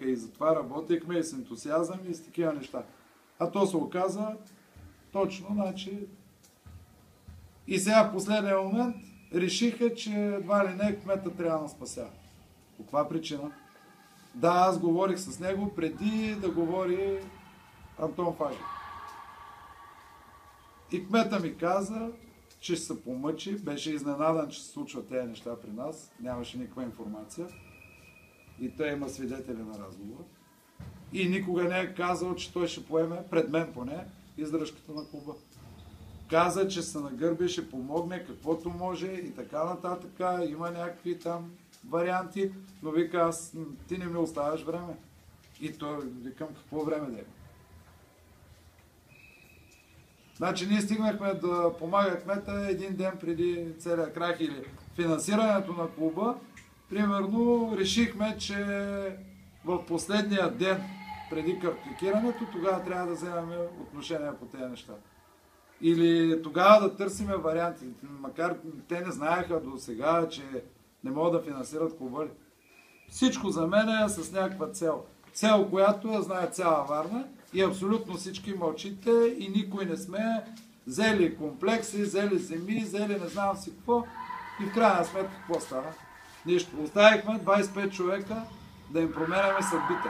И затова работихме и с ентусиазъм и с такива неща. А то се оказа точно, значи... И сега в последния момент решиха, че едва ли не кмета трябва да спася. По каква причина? Да, аз говорих с него преди да говори Антон Фагев. И кмета ми каза, че ще се помъчи, беше изненадан, че се случват тези неща при нас, нямаше никаква информация. И той има свидетели на разговор. И никога не е казал, че той ще поеме, пред мен поне, издръжката на клуба. Каза, че се нагърби, ще помогне каквото може и така нататък. Има някакви там варианти, но вика, ти не ми оставяш време. И той, викам, какво време да има? Значи ние стигнахме да помага кмета един ден преди целия крах или финансирането на клуба. Примерно решихме, че в последния ден преди картотекирането, тогава трябва да вземем отношение по тези неща. Или тогава да търсиме варианти. Макар те не знаеха до сега, че не могат да финансират клуба. Всичко за мен е с някаква цел. Цел, която я знае цяла Варна и абсолютно всички мълчите и никой не сме взели комплекси, взели земи, взели не знам си какво. И в крайна сметка какво става? Нищо. Оставихме 25 човека да им променяме съдбите.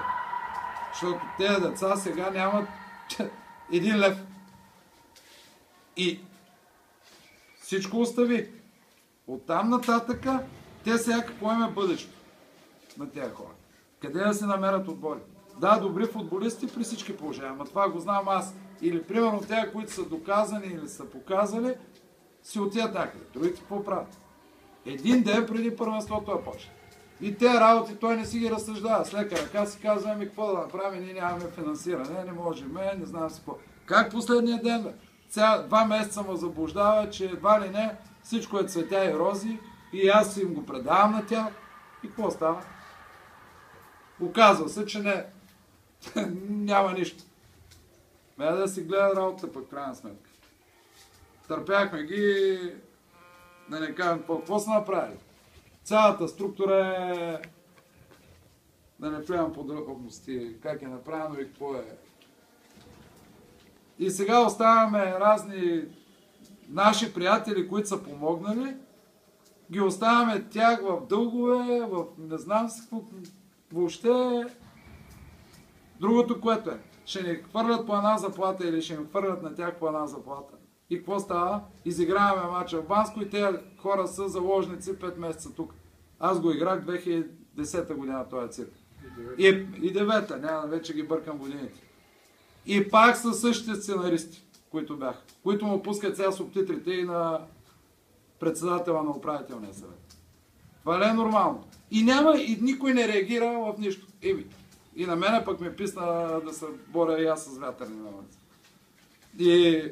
Защото тези деца сега нямат 1 лев. И всичко остави. Оттам нататъка те сега какво им е бъдещето на тези хора. Къде да се намерят отбори? Да, добри футболисти при всички положения, ама това го знам аз. Или примерно тези, които са доказани или са показали, си отият някъде. Другите какво правят? Един ден преди първенството е почне. И тези работи той не си ги разсъждава. С лека ръка си казва, ами какво да направим, ние нямаме финансиране, не можем, не знам си какво. Как последния ден, бе? Сега 2 месеца му заблуждава, че едва ли не всичко е цветя и рози и аз им го предавам на тях. И какво става? Оказва се, че не. Няма нищо. Мене да си гледа работата пък, крайна сметка. Търпяхме ги, да не кажем какво са направили. Цялата структура е, да не влизам подробности, как е направено и какво е. И сега оставяме разни наши приятели, които са помогнали, ги оставяме тях в дългове, в не знам си какво, въобще другото, което е. Ще ни хвърлят по една заплата или ще ни хвърлят на тях по една заплата. И какво става? Изиграваме мача в Банско и тези хора са заложници 5 месеца тук. Аз го играх 2010 година този цирк. И 9-та, няма вече ги бъркам годините. И пак са същите сценаристи, които бяха, които му пускат сега субтитрите и на председателя на управителния съвет. Това ли е нормално? И няма, и никой не реагира в нищо. И на мене пък ми писна да се боря и аз с вятърни намъци. И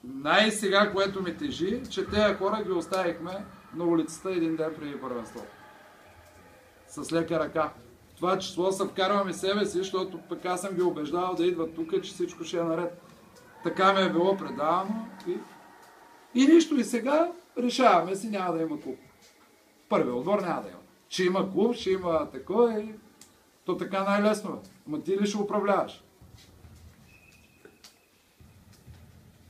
най-сега, което ми тежи, че тези хора ги оставихме на улицата един ден преди първенството. С лека ръка. В това число се вкарвам и себе си, защото пък аз съм ги убеждавал да идват тук, че всичко ще е наред. Така ми е било предавано. И нищо. И сега решаваме си, няма да има клуб. Първият отбор няма да има. Ще има клуб, ще има такова и то така най-лесно е. Ама ти ли ще управляваш?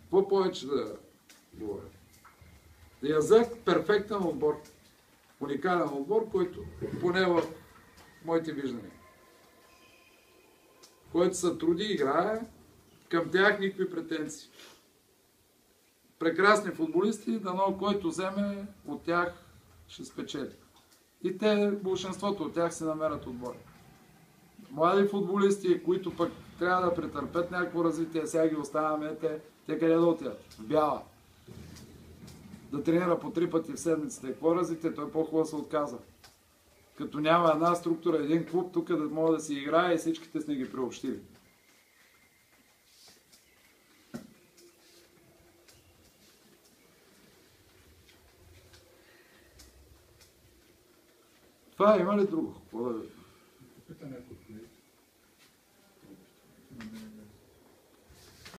Какво повече да говоря? Я взех перфектен отбор. Уникален отбор, който поне в моите виждания. Който се труди, играе, към тях никакви претенции. Прекрасни футболисти, дано който вземе от тях ще спечели. И те, большинството от тях се намерят отбори. Млади футболисти, които пък трябва да претърпят някакво развитие, сега ги оставяме, те къде да отидат? В Бяла. Да тренира по 3 пъти в седмицата. Какво развитие? Той по-хубаво се отказа. Като няма една структура, един клуб, тук да може да си играе и всичките сме ги приобщили. Това има ли друго? Пита някой.